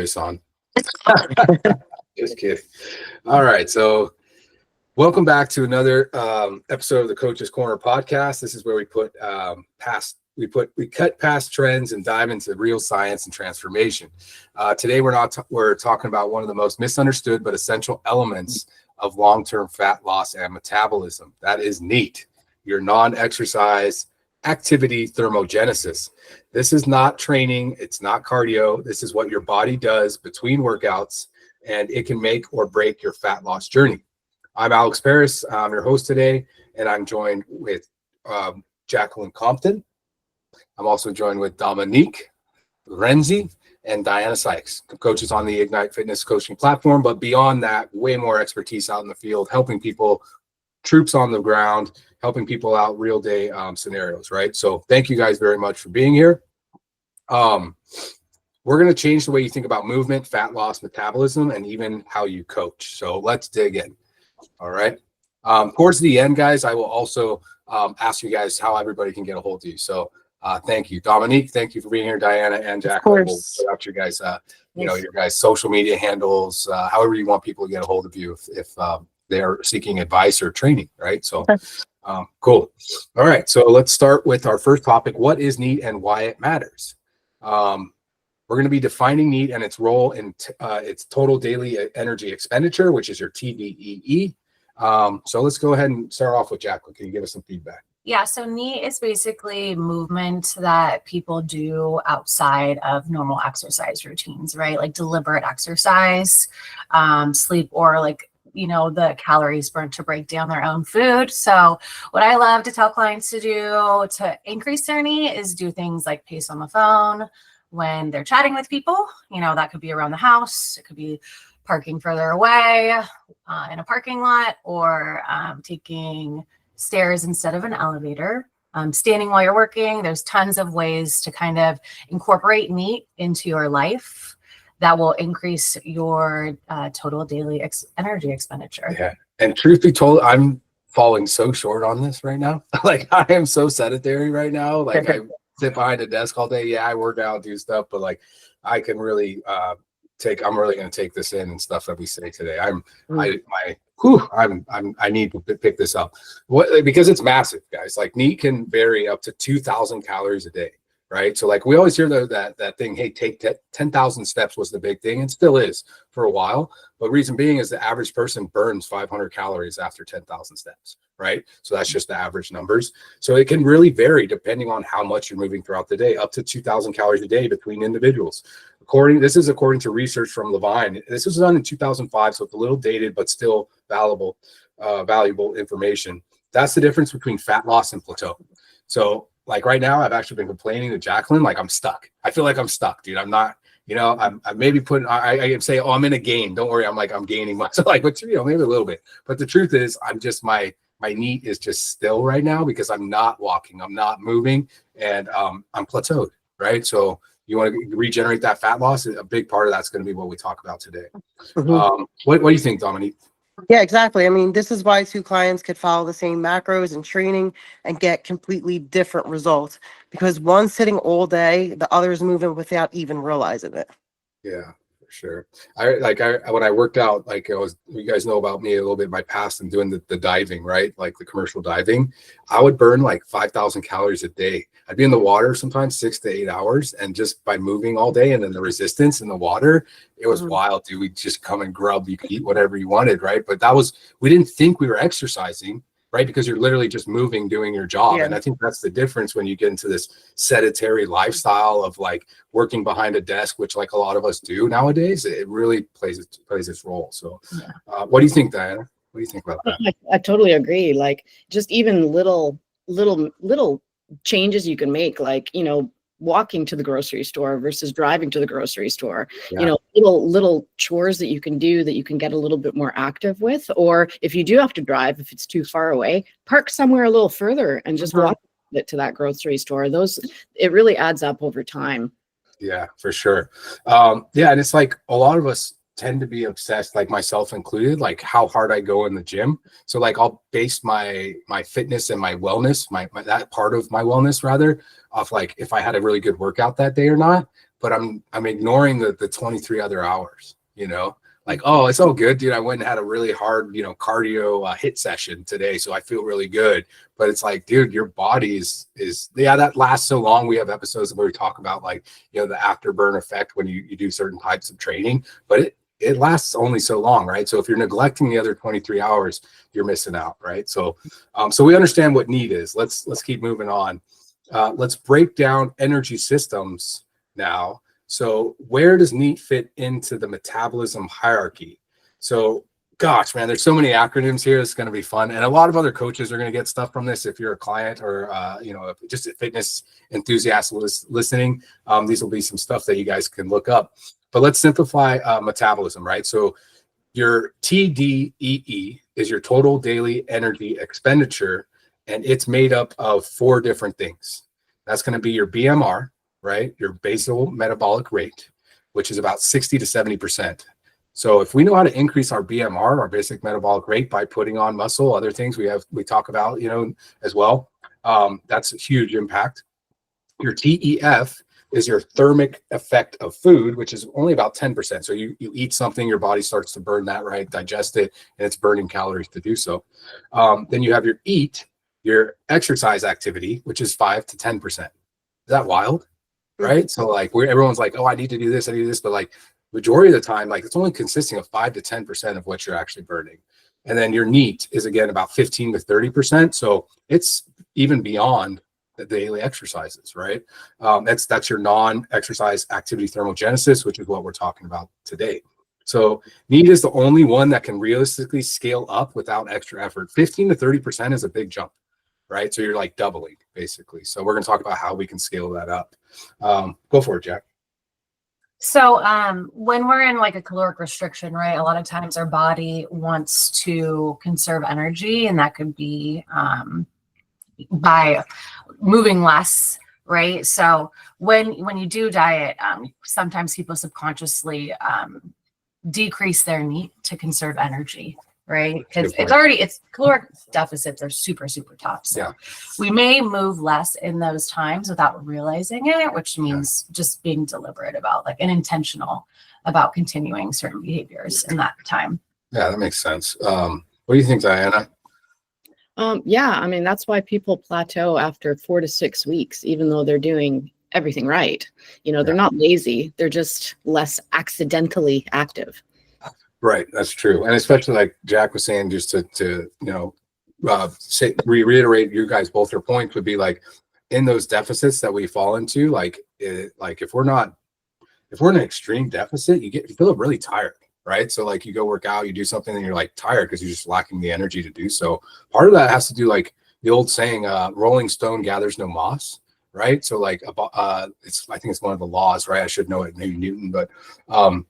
this on. Just kidding. All right. So welcome back to another episode of the Coach's Corner podcast. This is where we put we cut past trends and dive into real science and transformation. Today we're talking about one of the most misunderstood but essential elements of long-term fat loss and metabolism. That is NEAT, your non-exercise activity thermogenesis. This is not training. It's not cardio. This is what your body does between workouts, and it can make or break your fat loss journey. I'm Alex Parras. I'm your host today, and I'm joined with Jacqueline Compton. I'm also joined with Dominique Renzi and Diana Sykes, coaches on the Ignite Fitness coaching platform. But beyond that, way more expertise out in the field, helping people, troops on the ground, helping people out real day scenarios, right? So thank you guys very much for being here. We're going to change the way you think about movement, fat loss, metabolism, and even how you coach. So let's dig in. All right. Towards the end, guys, I will also ask you guys how everybody can get a hold of you. So thank you, Dominique. Thank you for being here, Diana and Jacqueline. We'll put out your guys, your guys' social media handles, however you want people to get a hold of you if they're seeking advice or training, right? So cool. All right. So let's start with our first topic. What is NEAT and why it matters? We're going to be defining NEAT and its role in its total daily energy expenditure, which is your TDEE. So let's go ahead and start off with Jacqueline. Can you give us some feedback? Yeah, so NEAT is basically movement that people do outside of normal exercise routines, right? Like deliberate exercise, sleep, or like, the calories burnt to break down their own food. So what I love to tell clients to do to increase their NEAT is do things like pace on the phone when they're chatting with people. That could be around the house. It could be parking further away in a parking lot, or taking stairs instead of an elevator, standing while you're working. There's tons of ways to kind of incorporate NEAT into your life that will increase your total daily energy expenditure. Yeah. And truth be told, I'm falling so short on this right now. Like I am so sedentary right now. Like I sit behind a desk all day. Yeah, I work out, do stuff, but like I can really I'm really going to take this in and stuff that we say today. I need to pick this up. Because it's massive, guys. Like NEAT can vary up to 2,000 calories a day, right? So like we always hear that thing, hey, take 10,000 steps was the big thing, and still is for a while. But reason being is the average person burns 500 calories after 10,000 steps, right? So that's just the average numbers. So it can really vary depending on how much you're moving throughout the day, up to 2,000 calories a day between individuals. This is according to research from Levine. This was done in 2005, so it's a little dated, but still valuable information. That's the difference between fat loss and plateau. So like right now, I've actually been complaining to Jacqueline, like I'm stuck. I feel like I'm stuck, dude. I'm not, I'm maybe I can say, oh, I'm in a gain. Don't worry. I'm gaining muscle, like, but maybe a little bit. But the truth is, I'm just, my NEAT is just still right now because I'm not walking, I'm not moving, and I'm plateaued, right? So you want to regenerate that fat loss. A big part of that's going to be what we talk about today. Mm-hmm. What do you think, Dominique? Yeah, exactly. I mean, this is why two clients could follow the same macros and training and get completely different results, because one's sitting all day, the other's moving without even realizing it. Yeah, for sure. When I worked out, you guys know about me a little bit, my past and doing the diving, right? Like the commercial diving, I would burn like 5,000 calories a day. I'd be in the water sometimes 6 to 8 hours, and just by moving all day, and then the resistance in the water, it was wild, dude. We'd just come and grub. You could eat whatever you wanted, right? But we didn't think we were exercising, right? Because you're literally just moving, doing your job. Yeah. And I think that's the difference when you get into this sedentary lifestyle of like working behind a desk, which like a lot of us do nowadays. It really plays its role. So what do you think, Diana? What do you think about that? I totally agree. Like just even little changes you can make, like, walking to the grocery store versus driving to the grocery store, little chores that you can do that you can get a little bit more active with. Or if you do have to drive, if it's too far away, park somewhere a little further and just walk it to that grocery store. It really adds up over time. Yeah, for sure. And it's like a lot of us tend to be obsessed, like myself included, like how hard I go in the gym. So like I'll base my fitness and my wellness, my that part of my wellness rather, off like if I had a really good workout that day or not. but I'm ignoring the 23 other hours, like, oh, it's all good, dude. I went and had a really hard, cardio hit session today, so I feel really good. But it's like, dude, your body is that lasts so long. We have episodes where we talk about like, the afterburn effect when you do certain types of training, but it lasts only so long, right? So if you're neglecting the other 23 hours, you're missing out, right? So so we understand what NEAT is. Let's keep moving on. Let's break down energy systems now. So where does NEAT fit into the metabolism hierarchy? So gosh, man, there's so many acronyms here. It's going to be fun. And a lot of other coaches are going to get stuff from this. If you're a client or, just a fitness enthusiast listening, these will be some stuff that you guys can look up. But let's simplify metabolism, right? So your TDEE is your total daily energy expenditure, and it's made up of 4 different things. That's going to be your BMR, right? Your basal metabolic rate, which is about 60 to 70%. So if we know how to increase our BMR, our basic metabolic rate, by putting on muscle, other things we talk about, as well, that's a huge impact. Your TEF is your thermic effect of food, which is only about 10%. So you eat something, your body starts to burn that, right? Digest it, and it's burning calories to do so. Then you have your EAT, your exercise activity, which is 5 to 10%. Is that wild? Right? So like everyone's like, oh, I need to do this, I need to do this, but like majority of the time, like it's only consisting of 5 to 10% of what you're actually burning. And then your NEAT is again about 15 to 30%. So it's even beyond the daily exercises, right? That's your non-exercise activity thermogenesis, which is what we're talking about today. So NEAT is the only one that can realistically scale up without extra effort. 15 to 30% is a big jump, right? So you're like doubling basically. So we're going to talk about how we can scale that up. Go for it, Jack. So when we're in like a caloric restriction, right, a lot of times our body wants to conserve energy, and that could be by moving less, right? So when you do diet, sometimes people subconsciously decrease their NEAT to conserve energy, right? Because it's caloric deficits are super tough. So we may move less in those times without realizing it, which means just being deliberate about and intentional about continuing certain behaviors in that time. Yeah, that makes sense. What do you think, Diana? I mean, that's why people plateau after 4 to 6 weeks, even though they're doing everything right. They're not lazy. They're just less accidentally active. Right. That's true. And especially like Jack was saying, just to reiterate you guys both your points would be like in those deficits that we fall into, like if we're in an extreme deficit, you feel really tired. Right. So like you go work out, you do something and you're like tired because you're just lacking the energy to do so. Part of that has to do like the old saying, rolling stone gathers no moss. Right. So like I think it's one of the laws, right? I should know it, maybe Newton, but an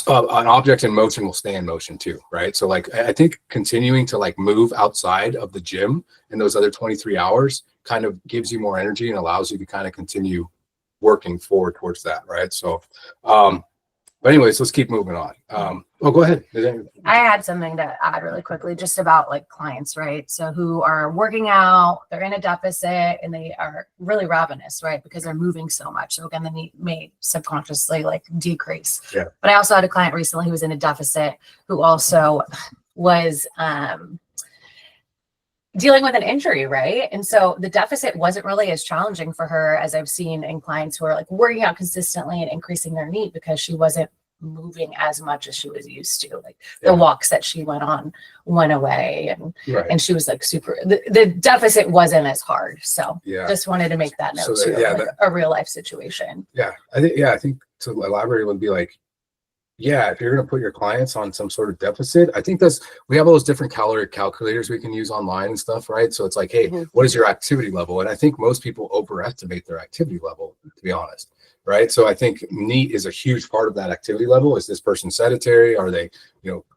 object in motion will stay in motion too. Right. So like I think continuing to like move outside of the gym in those other 23 hours kind of gives you more energy and allows you to kind of continue working forward towards that. Right. So but anyways, let's keep moving on. Go ahead. I had something to add really quickly just about like clients, right? So who are working out, they're in a deficit and they are really ravenous, right? Because they're moving so much. So again, the NEAT may subconsciously like decrease. Yeah. But I also had a client recently who was in a deficit who also was dealing with an injury, right? And so the deficit wasn't really as challenging for her as I've seen in clients who are like working out consistently and increasing their NEAT because she wasn't moving as much as she was used to. Like the walks that she went on went away and she was like the deficit wasn't as hard. So just wanted to make that note too, like a real life situation. I think to elaborate would be like, if you're going to put your clients on some sort of deficit, I think we have all those different calorie calculators we can use online and stuff, right? So it's like, hey, what is your activity level? And I think most people overestimate their activity level, to be honest, right? So I think NEAT is a huge part of that activity level. Is this person sedentary? Are they,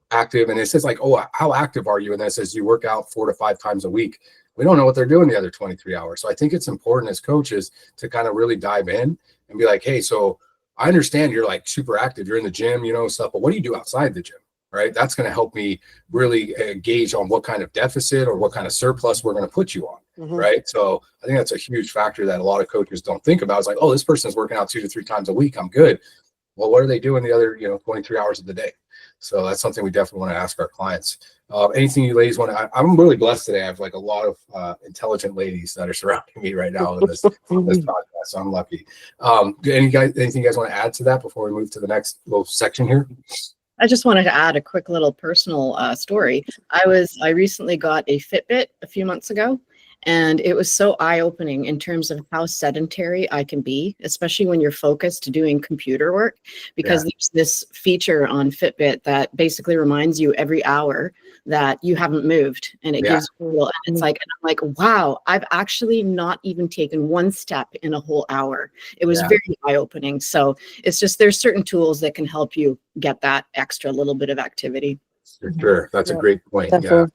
active? And it says like, oh, how active are you? And that says you work out 4 to 5 times a week. We don't know what they're doing the other 23 hours. So I think it's important as coaches to kind of really dive in and be like, hey, so I understand you're like super active, you're in the gym, stuff, but what do you do outside the gym, right? That's going to help me really gauge on what kind of deficit or what kind of surplus we're going to put you on, right? So I think that's a huge factor that a lot of coaches don't think about. It's like, oh, this person's working out 2 to 3 times a week, I'm good. Well, what are they doing the other, 23 hours of the day? So that's something we definitely want to ask our clients. Anything you ladies want to, I'm really blessed today. I have like a lot of intelligent ladies that are surrounding me right now in this podcast. So I'm lucky. Anything you guys want to add to that before we move to the next little section here? I just wanted to add a quick little personal story. I recently got a Fitbit a few months ago, and it was so eye-opening in terms of how sedentary I can be, especially when you're focused doing computer work, because there's this feature on Fitbit that basically reminds you every hour that you haven't moved, and it gives you a little, and it's like, and I'm like, wow, I've actually not even taken one step in a whole hour. It was very eye-opening. So it's just, there's certain tools that can help you get that extra little bit of activity. For sure. That's a great point. Definitely.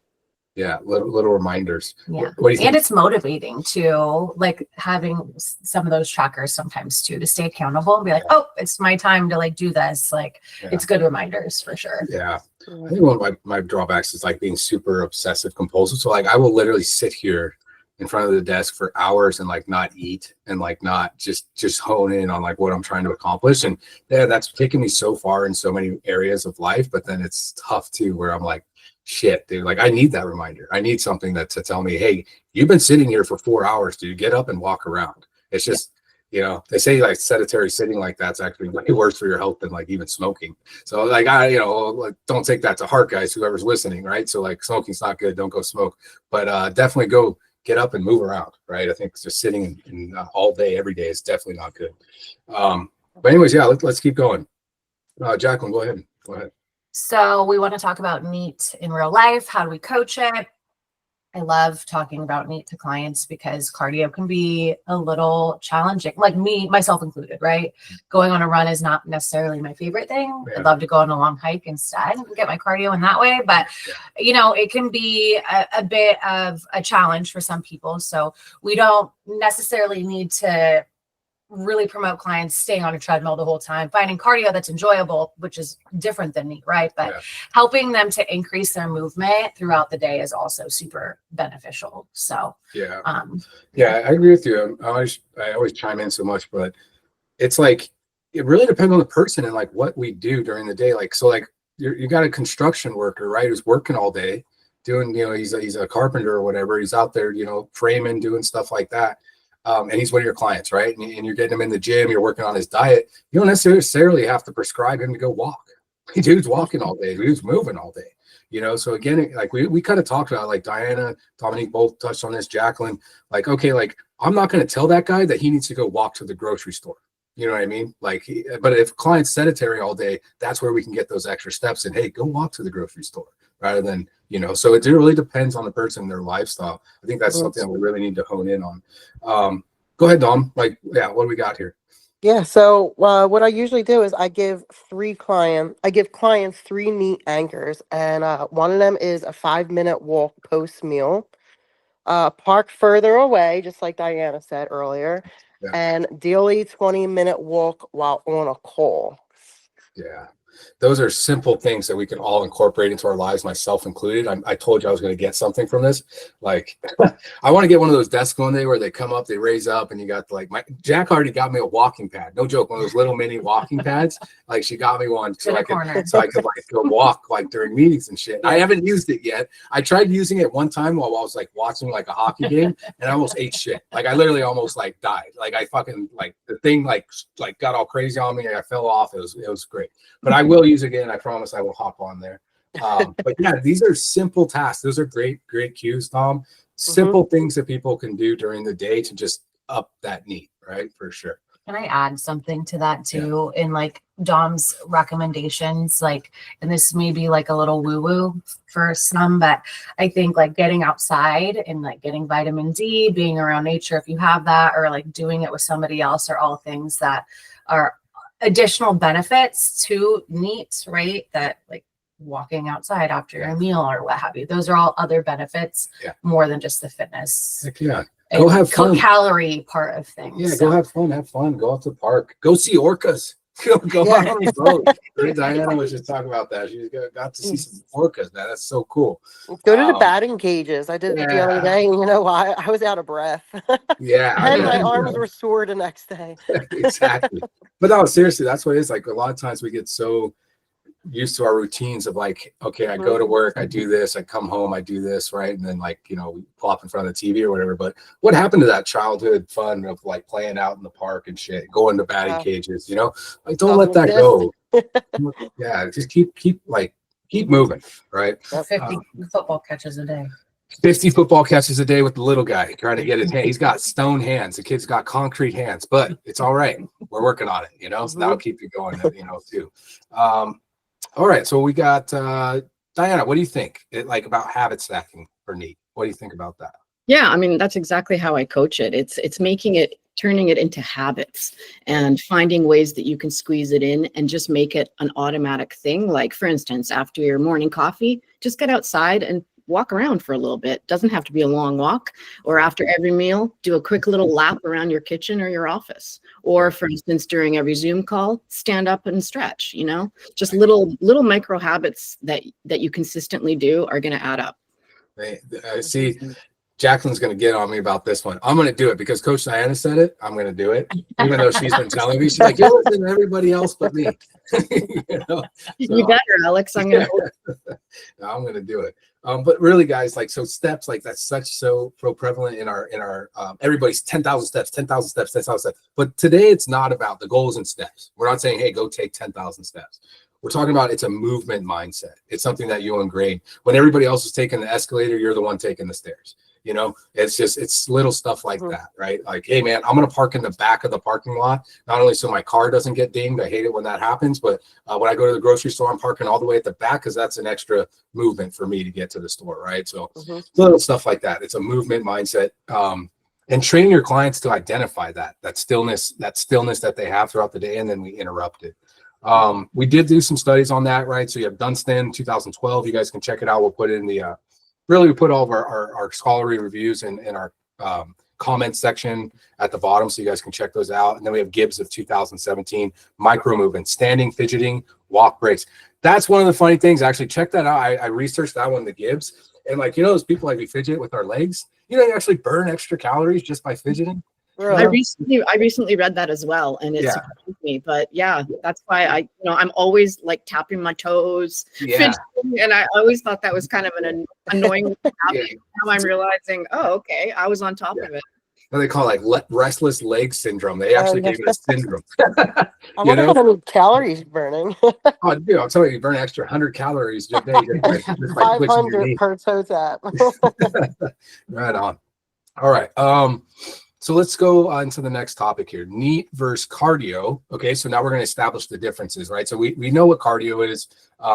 Yeah, little reminders. Yeah. What do you think? And it's motivating too, like having some of those trackers sometimes too, to stay accountable and be like, oh, it's my time to like do this. Like it's good reminders for sure. Yeah. I think one of my drawbacks is like being super obsessive compulsive. So like I will literally sit here in front of the desk for hours and like not eat and like not just hone in on like what I'm trying to accomplish. And that's taken me so far in so many areas of life, but then it's tough too, where I'm like, shit, dude, like I need that reminder. I need something to tell me, hey, you've been sitting here for 4 hours, dude, get up and walk around. It's just, they say like sedentary sitting like that's actually way worse for your health than like even smoking. So like like, don't take that to heart, guys, whoever's listening, right? So like smoking's not good, don't go smoke, but definitely go get up and move around, right? I think just sitting in all day every day is definitely not good. But anyways, let's keep going. Jacqueline, go ahead. So we want to talk about NEAT in real life. How do we coach it? I love talking about NEAT to clients because cardio can be a little challenging, like myself included, right? Going on a run is not necessarily my favorite thing. I'd love to go on a long hike instead and get my cardio in that way. But, it can be a bit of a challenge for some people. So we don't necessarily need to really promote clients staying on a treadmill the whole time, finding cardio that's enjoyable, which is different than NEAT, right? But helping them to increase their movement throughout the day is also super beneficial. So I agree with you. I always chime in so much, but it's like it really depends on the person and like what we do during the day. Like, so like you got a construction worker, right, who's working all day doing, he's a carpenter or whatever, he's out there, framing, doing stuff like that. And he's one of your clients, right? And you're getting him in the gym, you're working on his diet. You don't necessarily have to prescribe him to go walk. Dude's walking all day. Dude's moving all day. So again, like we kind of talked about, like Diana, Dominique both touched on this, Jacqueline, like, okay, like I'm not going to tell that guy that he needs to go walk to the grocery store. You know what I mean? Like, but if a client's sedentary all day, that's where we can get those extra steps in. Hey, go walk to the grocery store rather than, so it really depends on the person and their lifestyle. I think that's something that we really need to hone in on. Go ahead, Dom. Like, what do we got here? Yeah. So what I usually do is I give clients 3 NEAT anchors, and one of them is a 5-minute walk post meal. Park further away, just like Diana said earlier, and daily 20-minute walk while on a call. Yeah. Those are simple things that we can all incorporate into our lives, myself included. I told you I was going to get something from this. Like, I want to get one of those desks one day where they come up, they raise up, and you got like Jack already got me a walking pad. No joke, one of those little mini walking pads. Like, she got me one so I could like go walk like during meetings and shit. I haven't used it yet. I tried using it one time while I was like watching like a hockey game, and I almost ate shit. Like, I literally almost like died. Like, I fucking like the thing like got all crazy on me, and I fell off. It was great. But I will use it again. I promise I will hop on there. But yeah, these are simple tasks. Those are great cues, Tom. Simple things that people can do during the day to just up that NEAT, right? For sure. Can I add something to that too? In like Dom's recommendations, like, and this may be like a little woo-woo for some, but I think like getting outside and like getting vitamin D, being around nature, if you have that, or like doing it with somebody else, are all things that are additional benefits to NEAT, right? That like walking outside after your meal or what have you. Those are all other benefits more than just the fitness. Heck yeah. Go have fun. Calorie part of things. Yeah, go have fun. Go out to the park. Go see orcas. Go Yeah. out on a boat. Right? Diana was just talking about that. She got to see some orcas, man. That's so cool. Go to the batting cages. I did it the other Yeah. day, and you know why? I was out of breath. Yeah. And my You arms know, were sore the next day. exactly. But no, seriously, that's what it is. Like a lot of times we get so used to our routines of like, okay, I go to work, I do this, I come home, I do this, right? And then like, you know, we plop in front of the TV or whatever. But what happened to that childhood fun of like playing out in the park and shit, going to batting cages, you know? Like don't let that go. Yeah, just keep moving, right? 50 football catches a day. 50 football catches a day with the little guy trying to get his hand. He's got stone hands. The kid's got concrete hands, but it's all right. We're working on it, you know? So that'll keep you going, you know, too. All right. So we got Diana, what do you think about habit stacking for NEAT? What do you think about that? Yeah, I mean, that's exactly how I coach it. It's turning it into habits and finding ways that you can squeeze it in and just make it an automatic thing. Like, for instance, after your morning coffee, just get outside and walk around for a little bit. Doesn't have to be a long walk. Or after every meal, do a quick little lap around your kitchen or your office. Or for instance, during every Zoom call, stand up and stretch, you know, just little micro habits that you consistently do are going to add up. I see Jacqueline's going to get on me about this one. I'm going to do it because Coach Diana said it. I'm going to do it, even though she's been telling me. She's like, you listen to everybody else but me. You know? You better, Alex. I'm going to do it. But really, guys, like, so steps, like that's so prevalent in our everybody's 10,000 steps, 10,000 steps, 10,000 steps. But today it's not about the goals and steps. We're not saying, hey, go take 10,000 steps. We're talking about it's a movement mindset. It's something that you ingrain. When everybody else is taking the escalator, you're the one taking the stairs. You know, it's little stuff like that, right? Like, hey, man, I'm going to park in the back of the parking lot, not only so my car doesn't get dinged. I hate it when that happens. But when I go to the grocery store, I'm parking all the way at the back because that's an extra movement for me to get to the store, right? So little stuff like that. It's a movement mindset. And training your clients to identify that stillness that they have throughout the day, and then we interrupt it. We did do some studies on that, right? So you have Dunstan 2012. You guys can check it out. We'll put it in the we put all of our scholarly reviews in our comment section at the bottom, so you guys can check those out. And then we have Gibbs of 2017, micro movements, standing, fidgeting, walk breaks. That's one of the funny things. Actually, check that out. I researched that one, the Gibbs, and like, you know, those people like we fidget with our legs. You know, you actually burn extra calories just by fidgeting. I recently read that as well, and it surprised me. But yeah, that's why I'm always like tapping my toes, and I always thought that was kind of an annoying habit. Now I'm realizing, oh, okay, I was on top of it. What they call like restless leg syndrome. They actually gave it a syndrome. I wonder how many calories burning. Oh, dude, I'm telling you, you burn an extra 100 calories a day. Just by 500 per toe tap. Right on. All right. So let's go on to the next topic here, NEAT versus cardio. Okay, so now we're going to establish the differences, right? So we know what cardio is.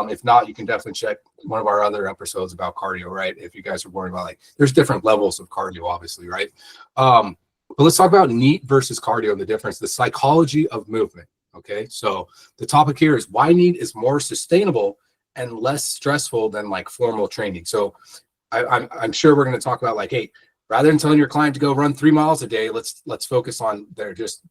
If not, you can definitely check one of our other episodes about cardio, right? If you guys are worried about, like, there's different levels of cardio, obviously, right? But let's talk about NEAT versus cardio and the difference, the psychology of movement. Okay, so the topic here is why NEAT is more sustainable and less stressful than like formal training. So I'm sure we're going to talk about, like, hey, rather than telling your client to go run 3 miles a day, let's focus on their just,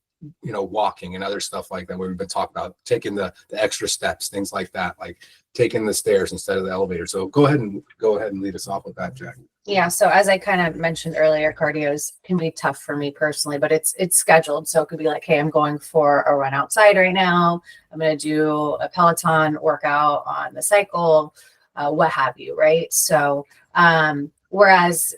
you know, walking and other stuff like that. We've been talking about taking the extra steps, things like that, like taking the stairs instead of the elevator. So go ahead and lead us off with that, Jack. Yeah. So as I kind of mentioned earlier, cardio can be tough for me personally, but it's scheduled. So it could be like, hey, I'm going for a run outside right now. I'm going to do a Peloton workout on the cycle, what have you, right? So, whereas,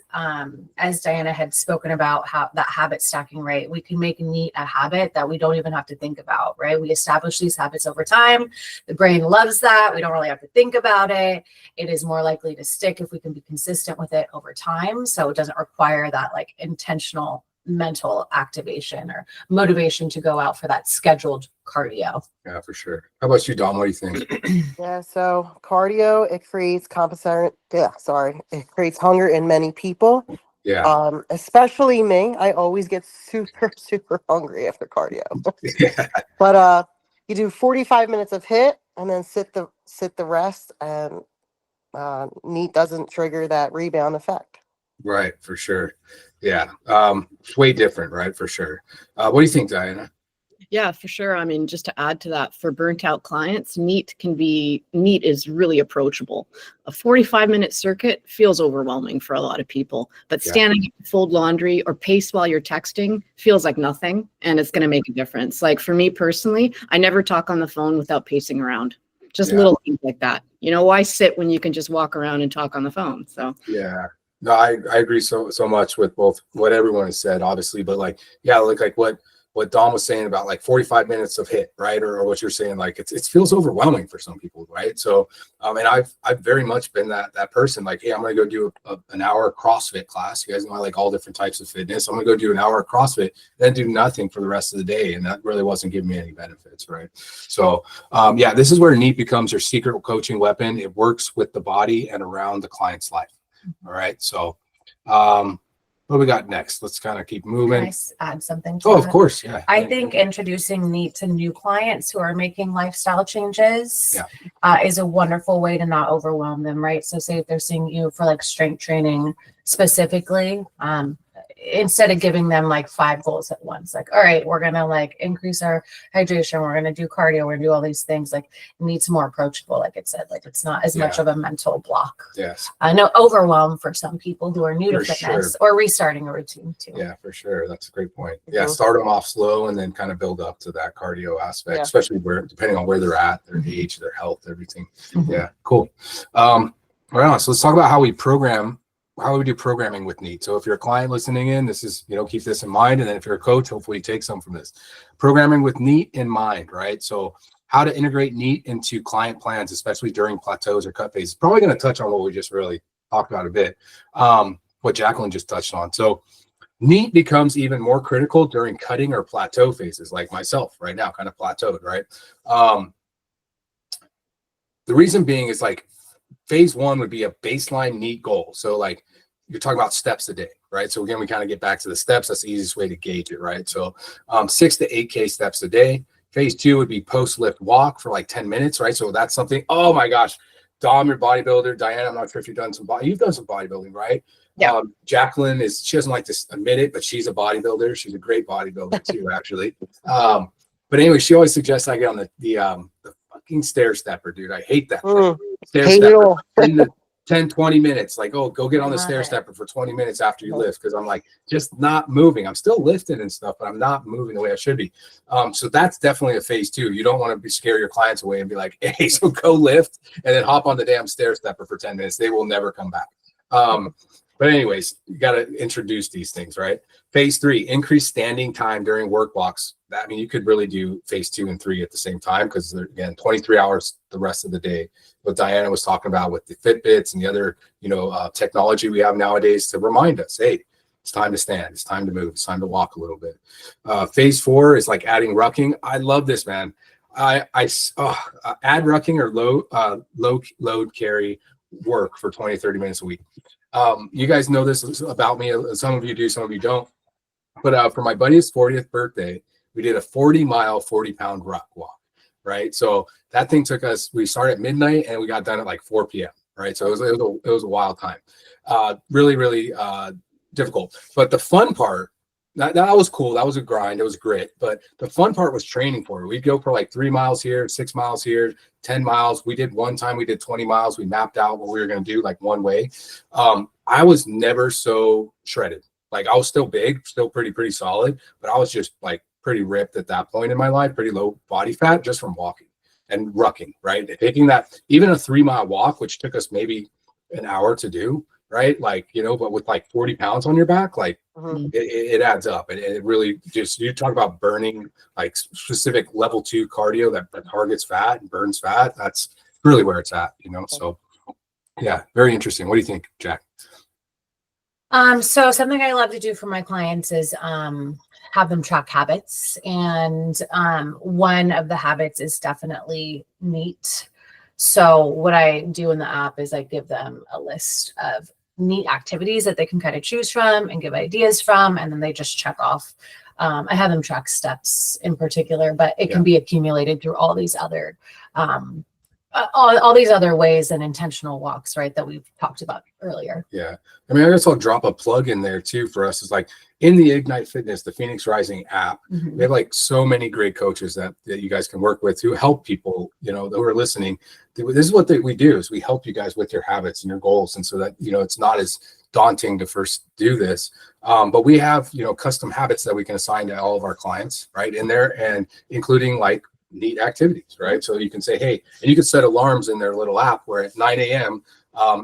as Diana had spoken about how that habit stacking, right, we can make NEAT a habit that we don't even have to think about, right? We establish these habits over time. The brain loves that. We don't really have to think about it. It is more likely to stick if we can be consistent with it over time. So it doesn't require that like intentional mental activation or motivation to go out for that scheduled cardio. Yeah, for sure. How about you, Dom? What do you think? Yeah, so cardio, it creates it creates hunger in many people. Yeah. Especially me. I always get super, super hungry after cardio. Yeah. But you do 45 minutes of HIIT and then sit the rest, and NEAT doesn't trigger that rebound effect. Right, for sure. Yeah. It's way different, right? For sure. What do you think, Diana? Yeah, for sure. I mean, just to add to that, for burnt out clients, neat is really approachable. A 45-minute circuit feels overwhelming for a lot of people, but Yeah. standing up to fold laundry or pace while you're texting feels like nothing, and it's going to make a difference. Like for me personally, I never talk on the phone without pacing around. Just Yeah. little things like that. You know, why sit when you can just walk around and talk on the phone? So Yeah. No, I agree so much with both what everyone has said, obviously, but like, yeah, like what Dom was saying about like 45 minutes of hit, right? Or what you're saying, like it feels overwhelming for some people, right? So, and I've very much been that person. Like, hey, I'm gonna go do an hour CrossFit class. You guys know I like all different types of fitness. I'm gonna go do an hour of CrossFit, then do nothing for the rest of the day, and that really wasn't giving me any benefits, right? So, yeah, this is where NEAT becomes your secret coaching weapon. It works with the body and around the client's life. All right, so what do we got next? Let's kind of keep moving. Can I add something to Oh, of that? course, yeah. I think introducing NEAT to new clients who are making lifestyle changes is a wonderful way to not overwhelm them, right? So say if they're seeing you for like strength training specifically, instead of giving them like 5 goals at once, like, all right, we're going to like increase our hydration, we're going to do cardio, we're going to do all these things, like NEAT's more approachable, like it said, like it's not as much of a mental block. Yes. No overwhelm for some people who are new to For fitness sure. or restarting a routine too. Yeah, for sure. That's a great point. Yeah, Mhm. start them off slow and then kind of build up to that cardio aspect, Yeah. especially depending on where they're at, their age, their health, everything. Mhm. Yeah, cool. Right on. So let's talk about how we do programming with NEAT. So if you're a client listening in, this is, keep this in mind. And then if you're a coach, hopefully you take some from this. Programming with NEAT in mind, right? So how to integrate NEAT into client plans, especially during plateaus or cut phases. Probably going to touch on what we just really talked about a bit, what Jacqueline just touched on. So NEAT becomes even more critical during cutting or plateau phases, like myself right now, kind of plateaued, right? The reason being is like phase 1 would be a baseline NEAT goal. So like you're talking about steps a day, right? So again, we kind of get back to the steps. That's the easiest way to gauge it, right? So 6 to 8K steps a day. Phase 2 would be post lift walk for like 10 minutes, right? So that's something, oh my gosh, Dom, your bodybuilder, Diana, I'm not sure if you've done some bodybuilding, right? Yeah. Jacqueline she doesn't like to admit it, but she's a bodybuilder. She's a great bodybuilder too, actually. But anyway, she always suggests I get on the fucking stair stepper, dude. I hate that thing. Stair Hate it stepper all. 10-20 minutes. Like, oh, go get on the Love stair it. stepper for 20 minutes after you lift, because I'm like just not moving. I'm still lifting and stuff, but I'm not moving the way I should be. So that's definitely a phase 2. You don't want to scare your clients away and be like, hey, so go lift and then hop on the damn stair stepper for 10 minutes. They will never come back. But anyways, you got to introduce these things, right? Phase 3, increase standing time during work blocks. I mean, you could really do phase 2 and 3 at the same time, because they're, again, 23 hours the rest of the day. What Diana was talking about with the Fitbits and the other, technology we have nowadays to remind us, hey, it's time to stand, it's time to move, it's time to walk a little bit. Phase 4 is like adding rucking. I love this, man. Add rucking or low load carry work for 20-30 minutes a week. You guys know this about me. Some of you do, some of you don't. But for my buddy's 40th birthday, we did a 40-mile, 40-pound ruck walk, right? So that thing took us, we started at midnight and we got done at like 4 p.m., right? So it was a wild time. Really, really difficult. But the fun part, that was cool. That was a grind. It was grit. But the fun part was training for it. We'd go for like 3 miles here, 6 miles here, 10 miles. We did 20 miles. We mapped out what we were going to do, like one way. I was never so shredded. Like I was still big, still pretty solid, but I was just like pretty ripped at that point in my life, pretty low body fat just from walking and rucking, right? Taking that, even a 3-mile walk, which took us maybe an hour to do, right? Like, but with like 40 pounds on your back, like it adds up. And it really just, you talk about burning like specific level 2 cardio that targets fat and burns fat. That's really where it's at, So yeah, very interesting. What do you think, Jack? So something I love to do for my clients is have them track habits. And one of the habits is definitely NEAT. So what I do in the app is I give them a list of NEAT activities that they can kind of choose from and give ideas from, and then they just check off. I have them track steps in particular, but it can be accumulated through all these other all these other ways and intentional walks, right, that we've talked about earlier. Yeah. I mean, I guess I'll drop a plug in there too for us. Is like in the Ignite Fitness, the Phoenix Rising app, we have like so many great coaches that you guys can work with to help people, you know, who are listening. This is what we do is we help you guys with your habits and your goals. And so that, you know, it's not as daunting to first do this. But we have, you know, custom habits that we can assign to all of our clients right in there, and including like neat activities, right? So you can say, hey, and you can set alarms in their little app where at 9 a.m.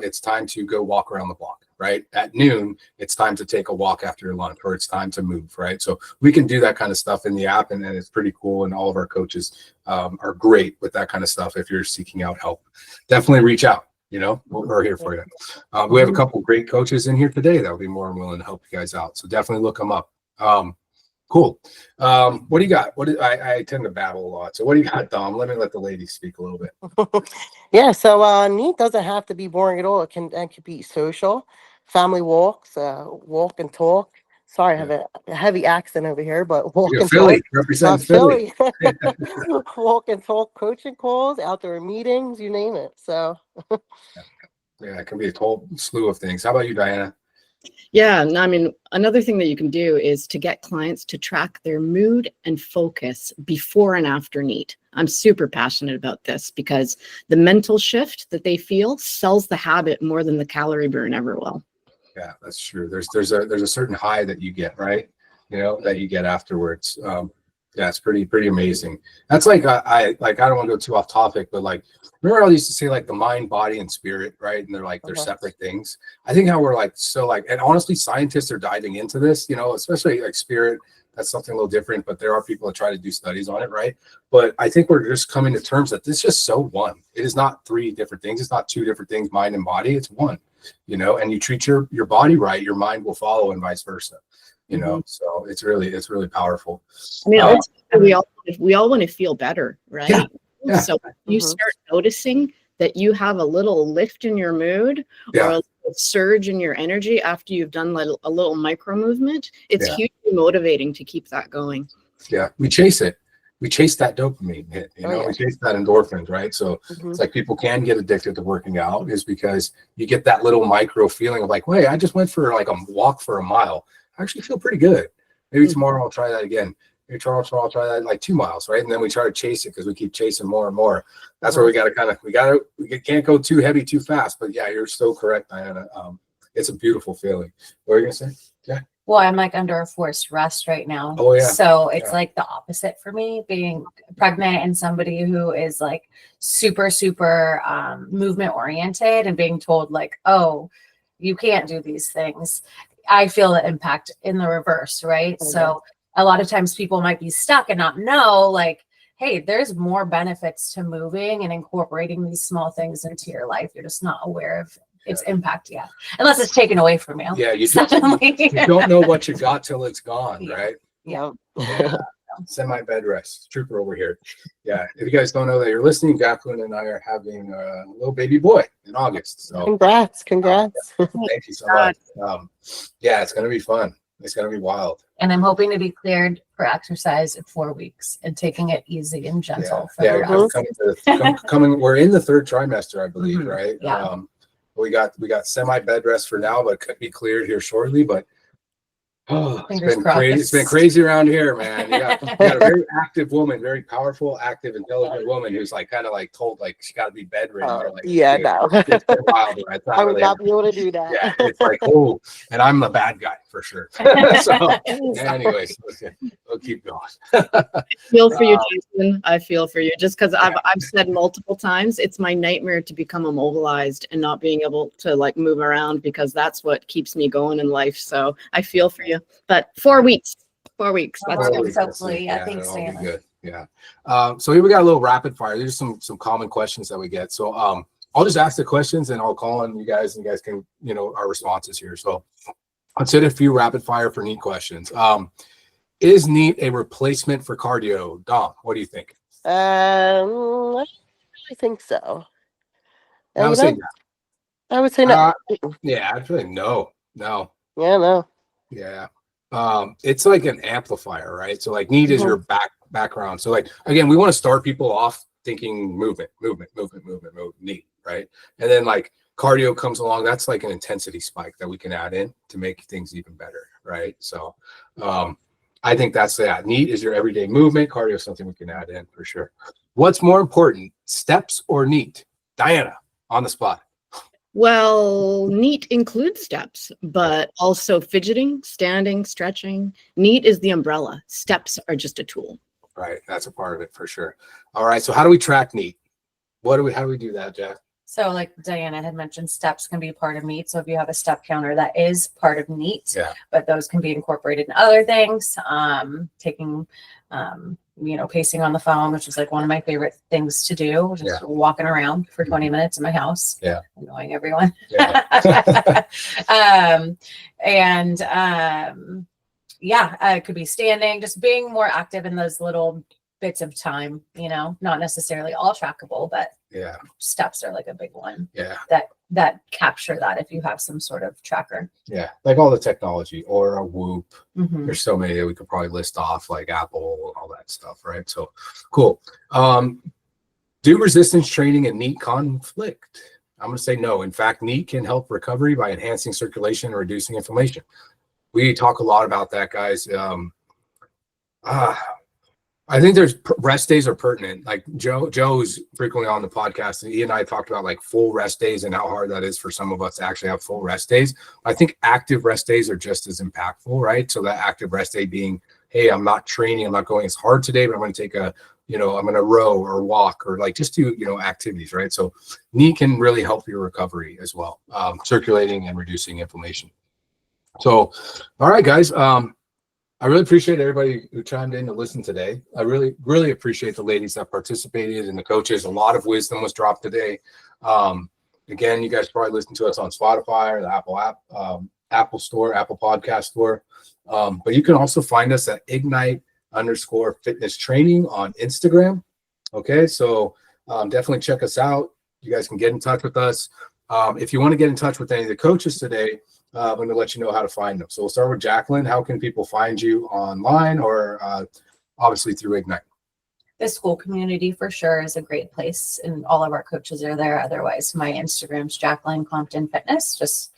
It's time to go walk around the block, right? At noon, it's time to take a walk after your lunch, or it's time to move, right? So we can do that kind of stuff in the app, and it's pretty cool. And all of our coaches are great with that kind of stuff. If you're seeking out help, definitely reach out. You know, we're here for you. We have a couple great coaches in here today that will be more than willing to help you guys out. So definitely look them up. Cool. What do you got? I tend to babble a lot. So what do you got, Dom? Let the ladies speak a little bit. Yeah, so neat doesn't have to be boring at all. It can be social, family walks, walk and talk. Sorry, I have a heavy accent over here, but walk and Philly, talk. represent Philly. Walk and talk coaching calls, outdoor meetings, you name it. So yeah, it can be a whole slew of things. How about you, Diana? Yeah, no, I mean, another thing that you can do is to get clients to track their mood and focus before and after NEAT. I'm super passionate about this because the mental shift that they feel sells the habit more than the calorie burn ever will. Yeah, that's true. There's a certain high that you get, right? You know, that you get afterwards. Yeah, it's pretty amazing. That's like I don't want to go too off topic, but like remember I used to say like the mind, body, and spirit, right? And they're like they're separate things. I think how we're like so like, and honestly, scientists are diving into this, you know, especially like spirit. That's something a little different, but there are people that try to do studies on it, right? But I think we're just coming to terms that this is just so one. It is not three different things. It's not two different things, mind and body. It's one, you know. And you treat your body right, your mind will follow, and vice versa. You know, so it's really powerful. I mean, ultimately, we all want to feel better, right? Yeah. So you start noticing that you have a little lift in your mood or a little surge in your energy after you've done a little micro movement. It's hugely motivating to keep that going. Yeah, we chase it. We chase that dopamine hit, you know, we chase that endorphins, right? So it's like people can get addicted to working out is because you get that little micro feeling of like, wait, I just went for like a walk for a mile. I actually feel pretty good. Maybe tomorrow I'll try that again. Maybe tomorrow I'll try that like 2 miles, right? And then we try to chase it because we keep chasing more and more. That's where we can't go too heavy too fast. But yeah, you're so correct, Diana. It's a beautiful feeling. What are you gonna say? Yeah. Well, I'm like under a forced rest right now. Oh yeah. So it's like the opposite for me, being pregnant and somebody who is like super movement oriented and being told like, oh, you can't do these things. I feel the impact in the reverse, right? So a lot of times people might be stuck and not know, like, hey, there's more benefits to moving and incorporating these small things into your life. You're just not aware of its impact yet, unless it's taken away from you. Yeah, you don't know what you got till it's gone, right? Yeah. Semi-bed rest. Trooper over here. Yeah. If you guys don't know that you're listening, Jacqueline and I are having a little baby boy in August. So congrats. Thank you so much. Yeah, it's gonna be fun. It's gonna be wild. And I'm hoping to be cleared for exercise in 4 weeks and taking it easy and gentle. We're we're in the 3rd trimester, I believe, right? Yeah. We got semi-bed rest for now, but could be cleared here shortly. But it's been crazy. It's been crazy around here, man. You got a very active woman, very powerful, active, intelligent woman who's like kind of like told like she got to be bedridden. No. It's been wild, right? I would not be able to do that. Yeah, it's like and I'm the bad guy for sure. So, anyways, we'll keep going. I feel for you, Jason. I feel for you. Just because I've said multiple times, it's my nightmare to become immobilized and not being able to like move around because that's what keeps me going in life. So I feel for you. But 4 weeks. 4 weeks. That's good. Hopefully, thanks, Diana. Good. Yeah. So here we got a little rapid fire. There's some common questions that we get. So I'll just ask the questions and I'll call on you guys, and you guys can, you know, our responses here. So let's hit a few rapid fire for NEAT questions. Is NEAT a replacement for cardio? Dom, what do you think? I really think so. I would say no. I would say no. Yeah, I'd say no. No. Yeah, no. Yeah. It's like an amplifier, right? So like NEAT is your background. So like, again, we want to start people off thinking movement, And then like cardio comes along. That's like an intensity spike that we can add in to make things even better, right? So I think that's that. NEAT is your everyday movement. Cardio is something we can add in for sure. What's more important, steps or NEAT? Diana, on the spot. Well, NEAT includes steps, but also fidgeting, standing, stretching. NEAT is the umbrella. Steps are just a tool. Right, that's a part of it for sure. All right, so how do we track NEAT? How do we do that, Jack? So like Diana had mentioned, steps can be a part of NEAT. So if you have a step counter, that is part of NEAT, but those can be incorporated in other things. Taking, pacing on the phone, which is like one of my favorite things to do, just walking around for 20 minutes in my house, annoying everyone. It could be standing, just being more active in those little bits of time, not necessarily all trackable, but steps are like a big one that capture that if you have some sort of tracker. Like all the technology or a Whoop. Mm-hmm. There's so many that we could probably list off, like Apple and all that stuff, right? So cool. Do resistance training and NEAT conflict? I'm going to say no. In fact, NEAT can help recovery by enhancing circulation and reducing inflammation. We talk a lot about that, guys. I think there's rest days are pertinent. Like Joe's frequently on the podcast, and he and I talked about like full rest days and how hard that is for some of us to actually have full rest days. I think active rest days are just as impactful, right? So that active rest day being, hey, I'm not training, I'm not going as hard today, but I'm going to take I'm going to row or walk or like just do, activities, right? So NEAT can really help your recovery as well, circulating and reducing inflammation. So, all right, guys. I really appreciate everybody who chimed in to listen today. I really, really appreciate the ladies that participated and the coaches. A lot of wisdom was dropped today. Again, you guys probably listen to us on Spotify or the Apple Store, Apple Podcast Store. But you can also find us at Ignite_fitness training on Instagram. Okay, so definitely check us out. You guys can get in touch with us. If you want to get in touch with any of the coaches today, I'm going to let you know how to find them. So we'll start with Jacqueline. How can people find you online or obviously through Ignite? The school community for sure is a great place, and all of our coaches are there. Otherwise, my Instagram's Jacqueline Compton Fitness. Just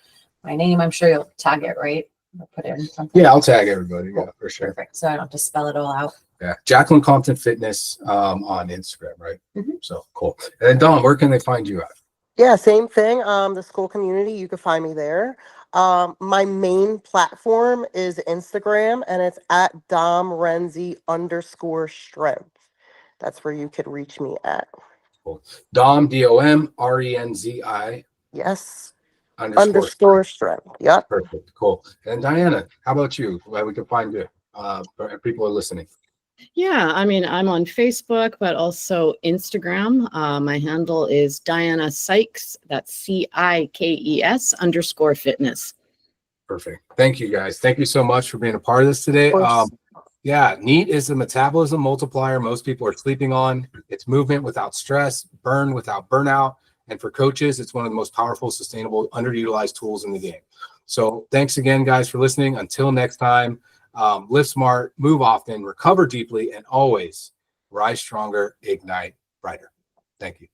my name. I'm sure you'll tag it, right? I'll put in something. Yeah, I'll tag everybody. Yeah, for sure. Perfect. So I don't have to spell it all out. Yeah, Jacqueline Compton Fitness on Instagram, right? Mm-hmm. So cool. And then Dom, where can they find you at? Yeah, same thing. The school community, you can find me there. My main platform is Instagram, and it's at DomRenzi_strength. That's where you could reach me at. Cool. Dom, DOMRENZI. Yes. Underscore strength. Yep. Perfect. Cool. And Diana, how about you? Where we can find you? People are listening. Yeah, I mean, I'm on Facebook, but also Instagram. My handle is Diana Sykes. That's CIKES_fitness. Perfect. Thank you, guys. Thank you so much for being a part of this today. NEAT is the metabolism multiplier most people are sleeping on. It's movement without stress, burn without burnout. And for coaches, it's one of the most powerful, sustainable, underutilized tools in the game. So thanks again, guys, for listening. Until next time. Live smart, move often, recover deeply, and always rise stronger, ignite brighter. Thank you.